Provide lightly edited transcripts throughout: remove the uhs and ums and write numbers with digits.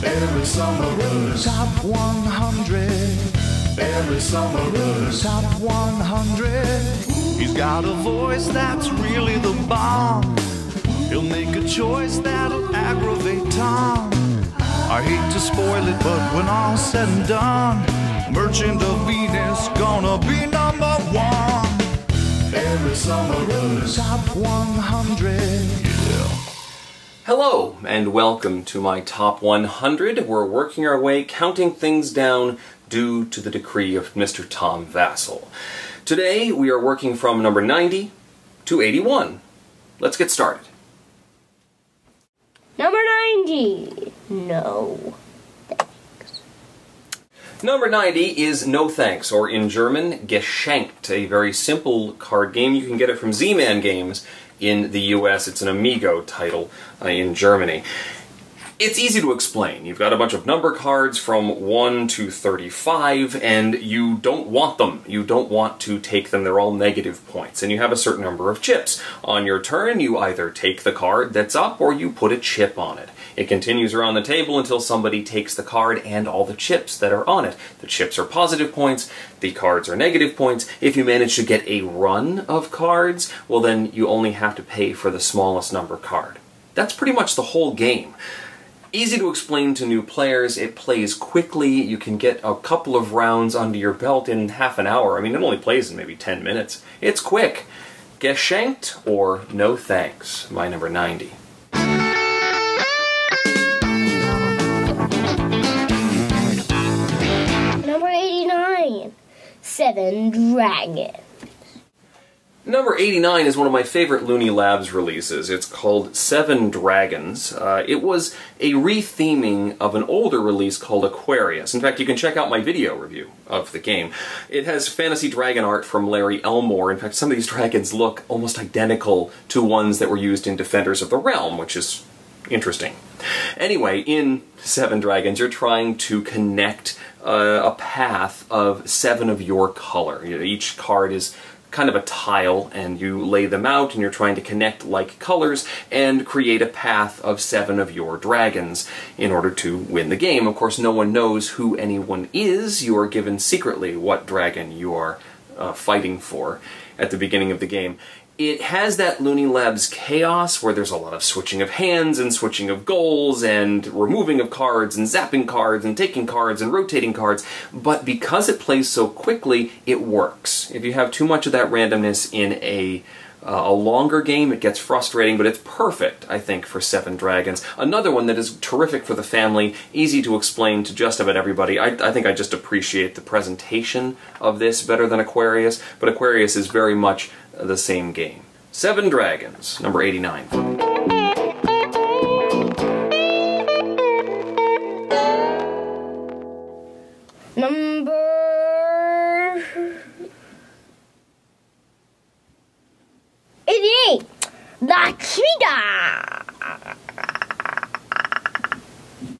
Every summer Top 100. Every summer Top 100. He's got a voice that's really the bomb. He'll make a choice that'll aggravate Tom. I hate to spoil it, but when all's said and done, Merchant of Venus gonna be number one. Every summer Top 100. Hello, and welcome to my Top 100. We're working our way, counting things down due to the decree of Mr. Tom Vasel. Today, we are working from number 90 to 81. Let's get started. Number 90. No. Number 90 is No Thanks, or in German, Geschenkt, a very simple card game. You can get it from Z-Man Games in the US. It's an Amigo title in Germany. It's easy to explain. You've got a bunch of number cards from 1 to 35, and you don't want them. You don't want to take them. They're all negative points. And you have a certain number of chips. On your turn, you either take the card that's up, or you put a chip on it. It continues around the table until somebody takes the card and all the chips that are on it. The chips are positive points, the cards are negative points. If you manage to get a run of cards, well then you only have to pay for the smallest number card. That's pretty much the whole game. Easy to explain to new players, it plays quickly, you can get a couple of rounds under your belt in half an hour. I mean, it only plays in maybe 10 minutes. It's quick. Geschenkt or No Thanks, my number 90. Number 89. Seven Dragons. Number 89 is one of my favorite Looney Labs releases. It's called Seven Dragons. It was a retheming of an older release called Aquarius. In fact, you can check out my video review of the game. It has fantasy dragon art from Larry Elmore. In fact, some of these dragons look almost identical to ones that were used in Defenders of the Realm, which is interesting. Anyway, in Seven Dragons, you're trying to connect a path of 7 of your color. Each card is kind of a tile, and you lay them out, and you're trying to connect like colors and create a path of 7 of your dragons in order to win the game. Of course, no one knows who anyone is. You are given secretly what dragon you are fighting for at the beginning of the game. It has that Looney Labs chaos where there's a lot of switching of hands and switching of goals and removing of cards and zapping cards and taking cards and rotating cards, but because it plays so quickly, it works. If you have too much of that randomness in a longer game, it gets frustrating, but it's perfect, I think, for Seven Dragons. Another one that is terrific for the family, easy to explain to just about everybody. I think I just appreciate the presentation of this better than Aquarius, but Aquarius is very much the same game. Seven Dragons, number 89. Number 88. La Cheetah.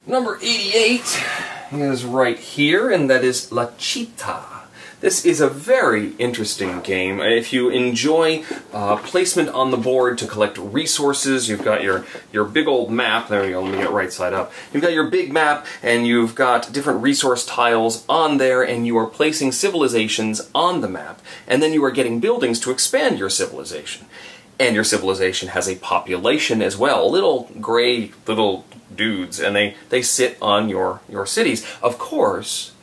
Number 88 is right here, and that is La Cheetah. This is a very interesting game. If you enjoy placement on the board to collect resources, you've got your big old map. There you go, let me get it right side up. You've got your big map, and you've got different resource tiles on there, and you are placing civilizations on the map. And then you are getting buildings to expand your civilization. And your civilization has a population as well. Little gray little dudes, and they sit on your cities. Of course,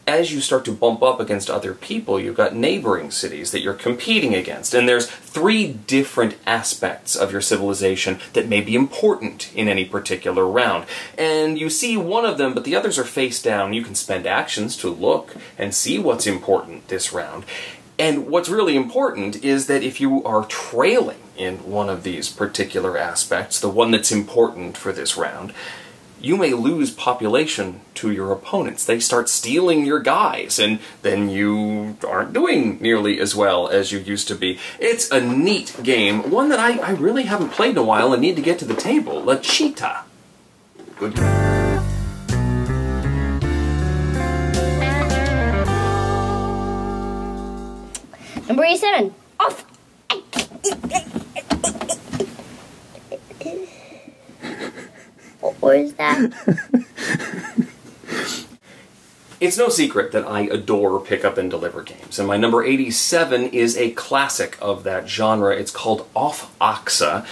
as you start to bump up against other people, you've got neighboring cities that you're competing against. And there's 3 different aspects of your civilization that may be important in any particular round. And you see one of them, but the others are face down. You can spend actions to look and see what's important this round. And what's really important is that if you are trailing in one of these particular aspects, the one that's important for this round, you may lose population to your opponents. They start stealing your guys, and then you aren't doing nearly as well as you used to be. It's a neat game, one that I really haven't played in a while and need to get to the table. La Cheetah. Good game. Number 87. Off. What is that? It's no secret that I adore pick-up and deliver games, and my number 87 is a classic of that genre. It's called Off Oxa.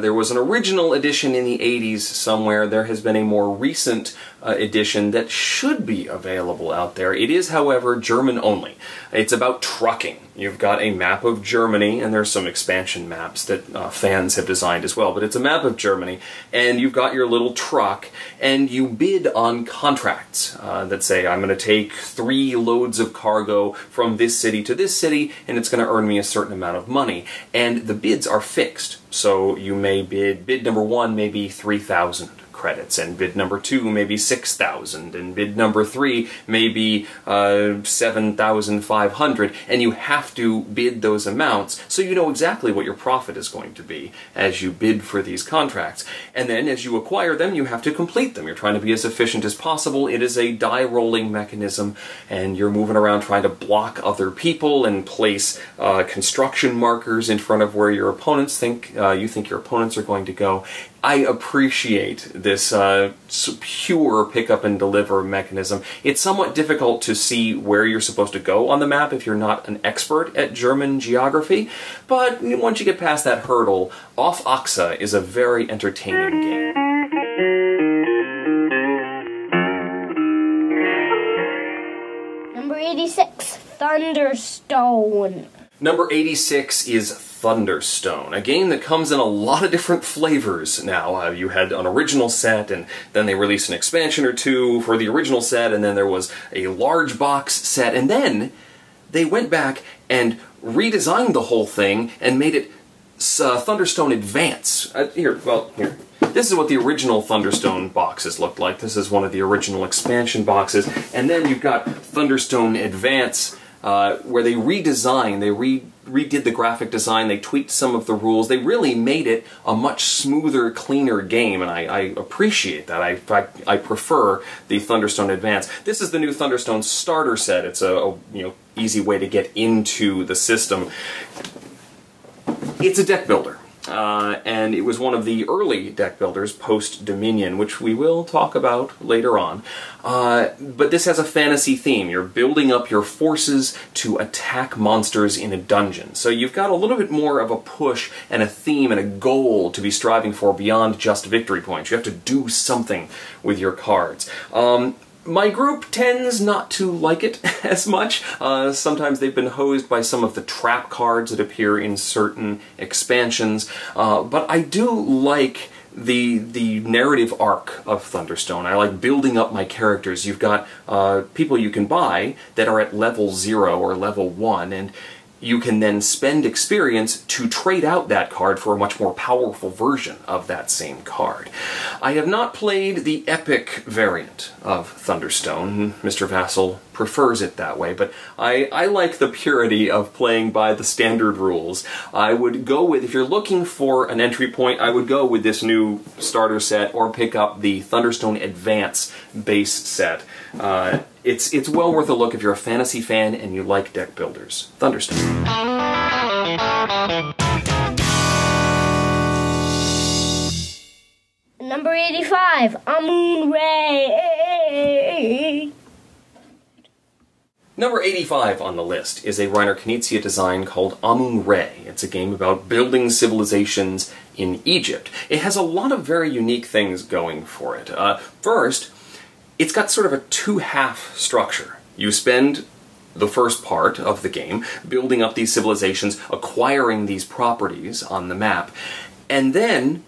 There was an original edition in the 80s somewhere. There has been a more recent edition that should be available out there. It is, however, German only. It's about trucking. You've got a map of Germany, and there's some expansion maps that fans have designed as well, but it's a map of Germany, and you've got your little truck, and you bid on contracts that say, I'm going to take 3 loads of cargo from this city to this city, and it's going to earn me a certain amount of money. And the bids are fixed, so you may bid number 1 may be 3,000 credits, and bid number 2 may be 6,000, and bid number 3 may be 7,500, and you have to bid those amounts so you know exactly what your profit is going to be as you bid for these contracts. And then as you acquire them, you have to complete them. You're trying to be as efficient as possible. It is a die-rolling mechanism, and you're moving around trying to block other people and place construction markers in front of where your opponents think you think your opponents are going to go. I appreciate this pure pick-up and deliver mechanism. It's somewhat difficult to see where you're supposed to go on the map if you're not an expert at German geography, but once you get past that hurdle, Off Oxa is a very entertaining game. Number 86, Thunderstone. Number 86 is Thunderstone, a game that comes in a lot of different flavors now. You had an original set, and then they released an expansion or 2 for the original set, and then there was a large box set, and then they went back and redesigned the whole thing and made it Thunderstone Advance. Here. This is what the original Thunderstone boxes looked like. This is one of the original expansion boxes, and then you've got Thunderstone Advance, where they redesigned, they redid the graphic design, they tweaked some of the rules, they really made it a much smoother, cleaner game, and I appreciate that. I prefer the Thunderstone Advance. This is the new Thunderstone starter set. It's a easy way to get into the system. It's a deck builder. And it was one of the early deck builders post-Dominion, which we will talk about later on. But this has a fantasy theme. You're building up your forces to attack monsters in a dungeon. So you've got a little bit more of a push and a theme and a goal to be striving for beyond just victory points. You have to do something with your cards. My group tends not to like it as much. Sometimes they've been hosed by some of the trap cards that appear in certain expansions, but I do like the narrative arc of Thunderstone. I like building up my characters. You've got people you can buy that are at level 0 or level 1, and you can then spend experience to trade out that card for a much more powerful version of that same card. I have not played the epic variant of Thunderstone. Mr. Vassal prefers it that way, but I like the purity of playing by the standard rules. I would go with, if you're looking for an entry point, I would go with this new starter set or pick up the Thunderstone Advance base set. It's well worth a look if you're a fantasy fan and you like deck builders. Thunderstone. Number 85, Amun-Re. Number 85 on the list is a Reiner Knizia design called Amun-Re. It's a game about building civilizations in Egypt. It has a lot of very unique things going for it. First, it's got sort of a two-half structure. You spend the first part of the game building up these civilizations, acquiring these properties on the map, and then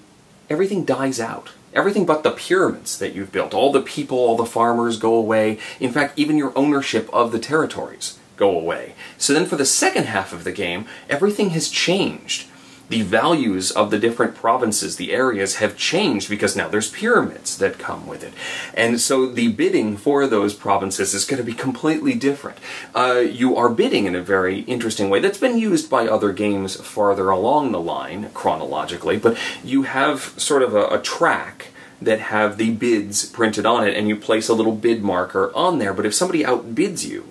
everything dies out. Everything but the pyramids that you've built. All the people, all the farmers go away. In fact, even your ownership of the territories go away. So then for the second half of the game, everything has changed. The values of the different provinces, the areas, have changed because now there's pyramids that come with it. And so the bidding for those provinces is going to be completely different. You are bidding in a very interesting way that's been used by other games farther along the line, chronologically, but you have sort of a track that have the bids printed on it, and you place a little bid marker on there, but if somebody outbids you,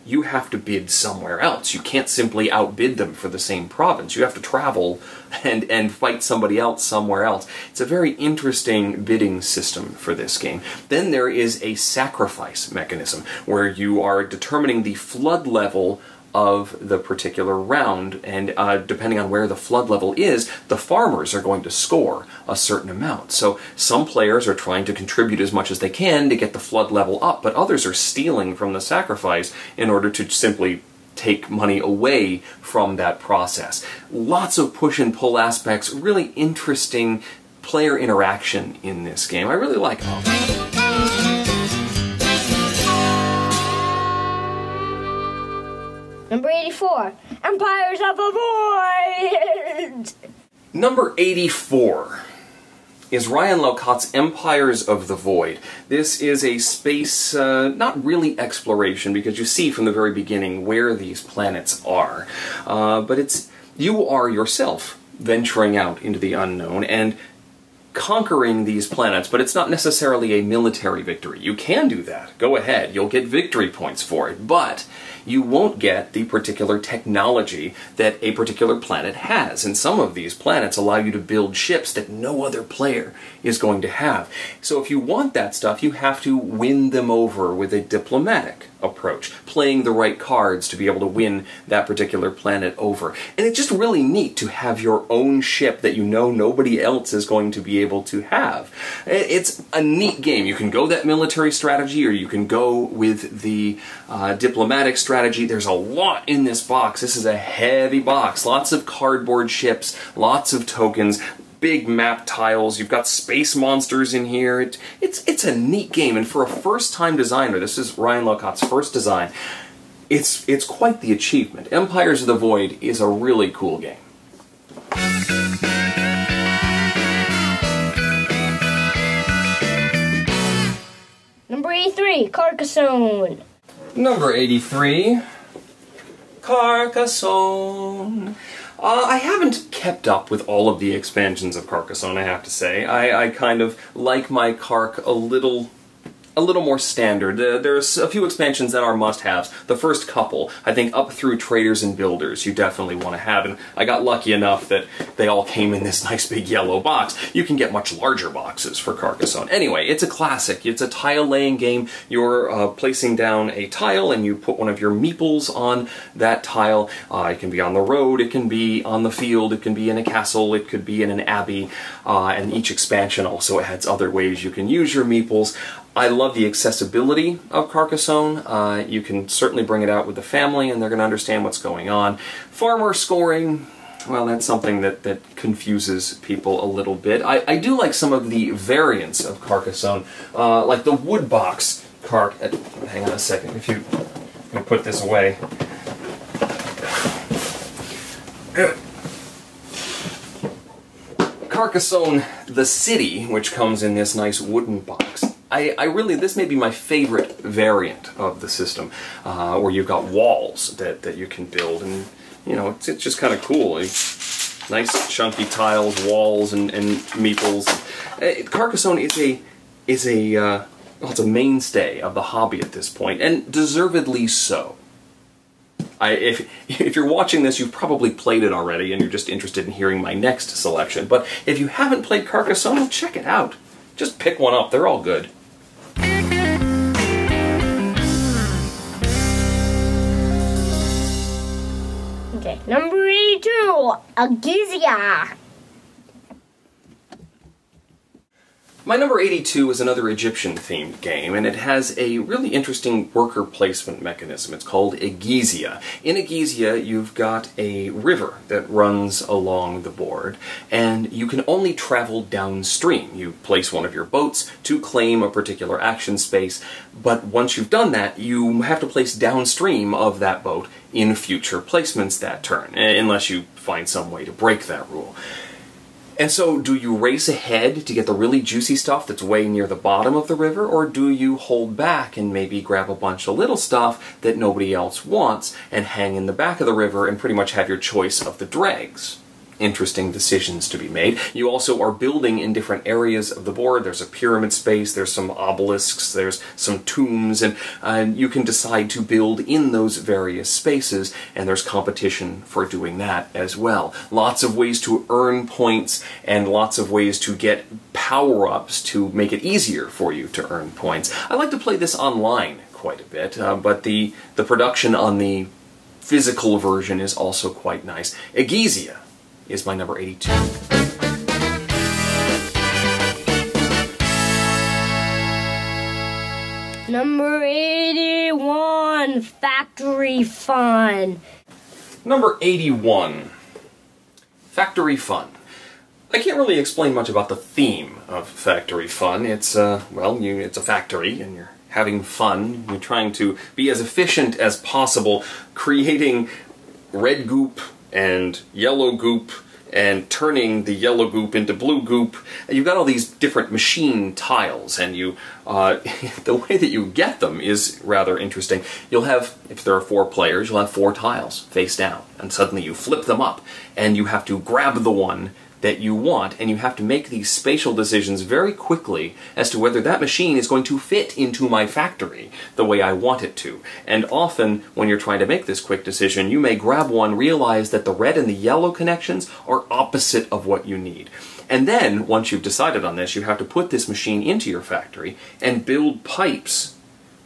you have to bid somewhere else. You can't simply outbid them for the same province. You have to travel and fight somebody else somewhere else. It's a very interesting bidding system for this game. Then there is a sacrifice mechanism where you are determining the flood level of the particular round, and depending on where the flood level is, the farmers are going to score a certain amount. So some players are trying to contribute as much as they can to get the flood level up, but others are stealing from the sacrifice in order to simply take money away from that process. Lots of push and pull aspects, really interesting player interaction in this game. I really like it. Number 84, Empires of the Void! Number 84 is Ryan Laucat's Empires of the Void. This is a space, not really exploration, because you see from the very beginning where these planets are. But it's, you are yourself venturing out into the unknown and conquering these planets, but it's not necessarily a military victory. You can do that. Go ahead. You'll get victory points for it, but you won't get the particular technology that a particular planet has. And some of these planets allow you to build ships that no other player is going to have. So if you want that stuff, you have to win them over with a diplomatic approach, playing the right cards to be able to win that particular planet over. And it's just really neat to have your own ship that you know nobody else is going to be able to have. It's a neat game. You can go that military strategy, or you can go with the diplomatic strategy. There's a lot in this box. This is a heavy box. Lots of cardboard ships, lots of tokens, big map tiles. You've got space monsters in here. It's a neat game, and for a first-time designer, this is Ryan Laucat's first design, it's quite the achievement. Empires of the Void is a really cool game. Number 83, Carcassonne. Number 83, Carcassonne. I haven't kept up with all of the expansions of Carcassonne, I have to say. I kind of like my Carc a little more standard. There's a few expansions that are must-haves. The first couple, I think up through Traders and Builders, you definitely want to have, and I got lucky enough that they all came in this nice big yellow box. You can get much larger boxes for Carcassonne. Anyway, it's a classic. It's a tile-laying game. You're placing down a tile, and you put one of your meeples on that tile. It can be on the road, it can be on the field, it can be in a castle, it could be in an abbey, and each expansion also adds other ways you can use your meeples. I love the accessibility of Carcassonne. You can certainly bring it out with the family and they're going to understand what's going on. Farmer scoring, well, that's something that confuses people a little bit. I do like some of the variants of Carcassonne, like the wood box hang on a second, if you can put this away. Carcassonne, the city, which comes in this nice wooden box. I really, this may be my favorite variant of the system, where you've got walls that you can build, and you know, it's just kind of cool. Nice chunky tiles, walls, and meeples. Carcassonne is a mainstay of the hobby at this point, and deservedly so. If you're watching this, you've probably played it already, and you're just interested in hearing my next selection. But if you haven't played Carcassonne, well, check it out. Just pick one up. They're all good. Okay, number 82, Aegizia. My number 82 is another Egyptian-themed game, and it has a really interesting worker placement mechanism. It's called Aegizia. In Aegizia, you've got a river that runs along the board, and you can only travel downstream. You place one of your boats to claim a particular action space, but once you've done that, you have to place downstream of that boat in future placements that turn, unless you find some way to break that rule. And so, do you race ahead to get the really juicy stuff that's way near the bottom of the river, or do you hold back and maybe grab a bunch of little stuff that nobody else wants and hang in the back of the river and pretty much have your choice of the dregs? interesting decisions to be made. You also are building in different areas of the board. There's a pyramid space, there's some obelisks, there's some tombs, and you can decide to build in those various spaces, and there's competition for doing that as well. Lots of ways to earn points, and lots of ways to get power-ups to make it easier for you to earn points. I like to play this online quite a bit, but the production on the physical version is also quite nice. Egizia is my number 82. Number 81, Factory Fun. Number 81, Factory Fun. I can't really explain much about the theme of Factory Fun. It's, well, it's a factory, and you're having fun. You're trying to be as efficient as possible, creating red goop and yellow goop and turning the yellow goop into blue goop. And you've got all these different machine tiles, and you the way that you get them is rather interesting. You'll have, if there are 4 players, you'll have 4 tiles face down, and suddenly you flip them up, and you have to grab the one that you want, and you have to make these spatial decisions very quickly as to whether that machine is going to fit into my factory the way I want it to. And often, when you're trying to make this quick decision, you may grab one, realize that the red and the yellow connections are opposite of what you need. And then, once you've decided on this, you have to put this machine into your factory and build pipes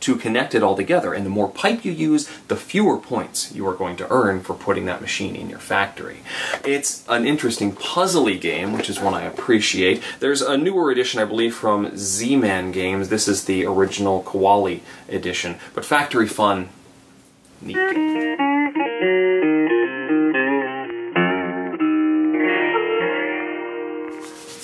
to connect it all together. And the more pipe you use, the fewer points you are going to earn for putting that machine in your factory. It's an interesting puzzly game, which is one I appreciate. There's a newer edition, I believe, from Z-Man Games. This is the original Koali edition. But Factory Fun, neat game.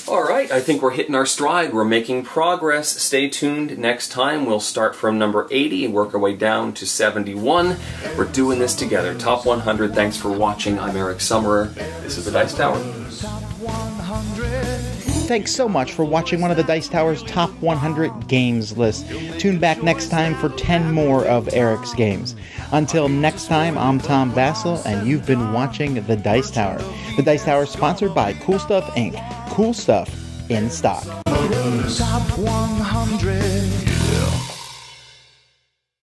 Alright, I think we're hitting our stride. We're making progress. Stay tuned. Next time we'll start from number 80 and work our way down to 71. We're doing this together. Top 100. Thanks for watching. I'm Eric Summerer. This is the Dice Tower. Thanks so much for watching one of the Dice Tower's Top 100 Games list. Tune back next time for 10 more of Eric's games. Until next time, I'm Tom Basil, and you've been watching the Dice Tower. The Dice Tower is sponsored by Cool Stuff Inc. Cool stuff in stock. Top 100. Yeah.